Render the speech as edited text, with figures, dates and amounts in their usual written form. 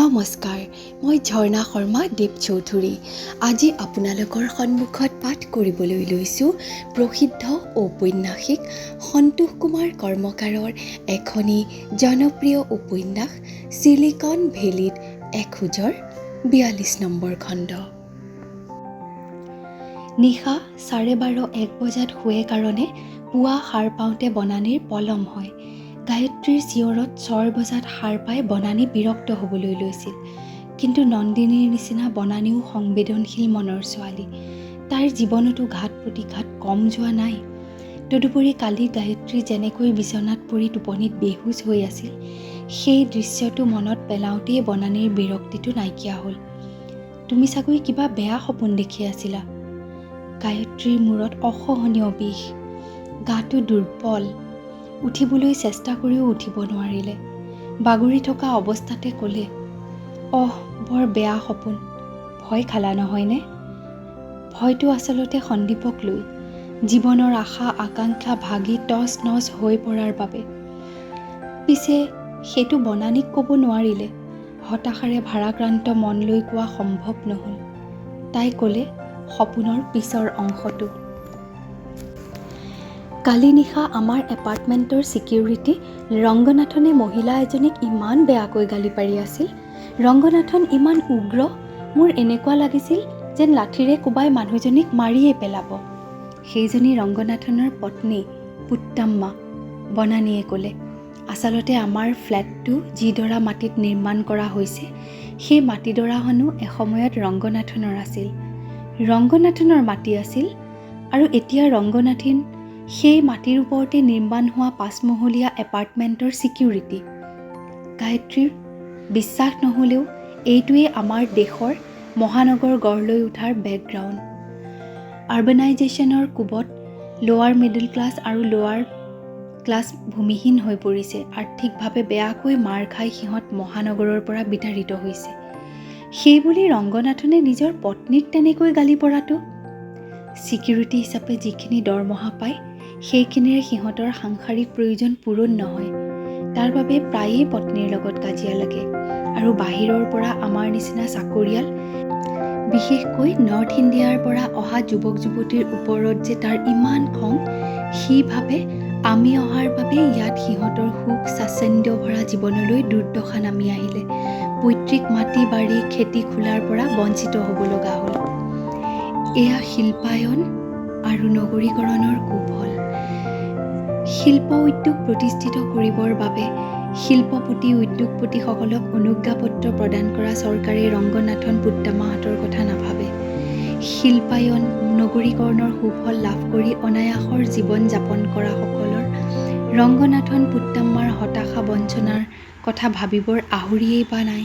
নমস্কাৰ, মই ঝৰ্ণা শৰ্মা দেৱ চৌধুৰী। আজি আপোনালোকৰ সন্মুখত পাঠ কৰিবলৈ লৈছোঁ প্ৰসিদ্ধ ঔপন্যাসিক সন্তোষ কুমাৰ কৰ্মকাৰৰ এখনি জনপ্ৰিয় উপন্যাস চিলিকন ভেলীত এখোজৰ 42 নম্বৰ খণ্ড। নিশা 12:30-1 বজাত শুৱে কাৰণে পুৱা সাৰ পাওঁতে বনানীৰ পলম হয়। গায়ত্ৰীৰ চিঞৰত 6 বজাত সাৰ পাই বনানী বিৰক্ত হ'বলৈ লৈছিল। কিন্তু নন্দিনীৰ নিচিনা বনানীও সংবেদনশীল মনৰ ছোৱালী। তাইৰ জীৱনতো ঘাত প্ৰতিঘাত কম যোৱা নাই। তদুপৰি কালি গায়ত্ৰী যেনেকৈ বিচনাত পৰি টোপনিত বেহুচ হৈ আছিল, সেই দৃশ্যটো মনত পেলাওঁতেই বনানীৰ বিৰক্তিটো নাইকিয়া হ'ল। তুমি চাগৈ কিবা বেয়া সপোন দেখি আছিলা। গায়ত্ৰীৰ মূৰত অসহনীয় বিষ, গাটো দুৰ্বল, উঠিবলৈ চেষ্টা কৰিও উঠিব নোৱাৰিলে। বাগৰি থকা অৱস্থাতে ক'লে, বৰ বেয়া সপোন। ভয় খালা নহয়নে? ভয়টো আচলতে সন্দীপক লৈ, জীৱনৰ আশা আকাংক্ষা ভাগি টচ নচ হৈ পৰাৰ বাবে। পিছে সেইটো বনানীক ক'ব নোৱাৰিলে। হতাশাৰে ভাৰাক্ৰান্ত মন লৈ কোৱা সম্ভৱ নহ'ল। তাই ক'লে সপোনৰ পিছৰ অংশটো। কালি নিশা আমাৰ এপাৰ্টমেণ্টৰ ছিকিউৰিটি ৰংগনাথনে মহিলা এজনীক ইমান বেয়াকৈ গালি পাৰি আছিল। ৰংগনাথন ইমান উগ্ৰ, মোৰ এনেকুৱা লাগিছিল যেন লাঠিৰে কোবাই মানুহজনীক মাৰিয়েই পেলাব। সেইজনী ৰংগনাথনৰ পত্নী পুত্তাম্মা, বনানীয়ে ক'লে। আচলতে আমাৰ ফ্লেটটো যিডৰা মাটিত নিৰ্মাণ কৰা হৈছে, সেই মাটিডৰাখনো এসময়ত ৰংগনাথনৰ আছিল। ৰংগনাথনৰ মাটি আছিল আৰু এতিয়া ৰংগনাথন সেই মাটিৰ ওপৰতে নিৰ্মাণ হোৱা 5মহলীয়া এপাৰ্টমেণ্টৰ ছিকিউৰিটি। গায়ত্ৰীৰ বিশ্বাস নহ'লেও এইটোৱেই আমাৰ দেশৰ মহানগৰ গঢ় লৈ উঠাৰ বেকগ্ৰাউণ্ড। আৰবানাইজেশ্যনৰ কোবত লোৱাৰ মিডল ক্লাছ আৰু লোৱাৰ ক্লাছ ভূমিহীন হৈ পৰিছে। আৰ্থিকভাৱে বেয়াকৈ মাৰ খাই সিহঁত মহানগৰৰ পৰা বিতাড়িত হৈছে। সেইবুলি ৰংগনাথনে নিজৰ পত্নীক তেনেকৈ গালি পৰাটো? ছিকিউৰিটি হিচাপে যিখিনি দৰমহা পায়, সেইখিনিৰে সিহঁতৰ সাংসাৰিক প্ৰয়োজন পূৰণ নহয়। তাৰ বাবে প্ৰায়েই পত্নীৰ লগত কাজিয়া লাগে। আৰু বাহিৰৰ পৰা আমাৰ নিচিনা চাকৰিয়াল, বিশেষকৈ নৰ্থ ইণ্ডিয়াৰ পৰা অহা যুৱক যুৱতীৰ ওপৰত যে তাৰ ইমান খং, সি ভাবে আমি অহাৰ বাবে ইয়াত সিহঁতৰ সুখ স্বাচ্ছন্দ্য ভৰা জীৱনলৈ দুৰ্দশা নামি আহিলে। পৈতৃক মাটি বাৰী খেতি খোলাৰ পৰা বঞ্চিত হ'ব লগা হ'ল। এয়া শিল্পায়ন আৰু নগৰীকৰণৰ কুফল। শিল্প উদ্যোগ প্ৰতিষ্ঠিত কৰিবৰ বাবে শিল্পপতি উদ্যোগপতিসকলক অনুজ্ঞাপত্ৰ প্ৰদান কৰা চৰকাৰে ৰংগনাথন পুত্তাম্মাহঁতৰ কথা নাভাবে। শিল্পায়ন নগৰীকৰণৰ সুফল লাভ কৰি অনায়াসৰ জীৱন যাপন কৰা সকলৰ ৰংগনাথন পুত্তাম্মাৰ হতাশা বঞ্চনাৰ কথা ভাবিবৰ আহৰিয়েই বা নাই।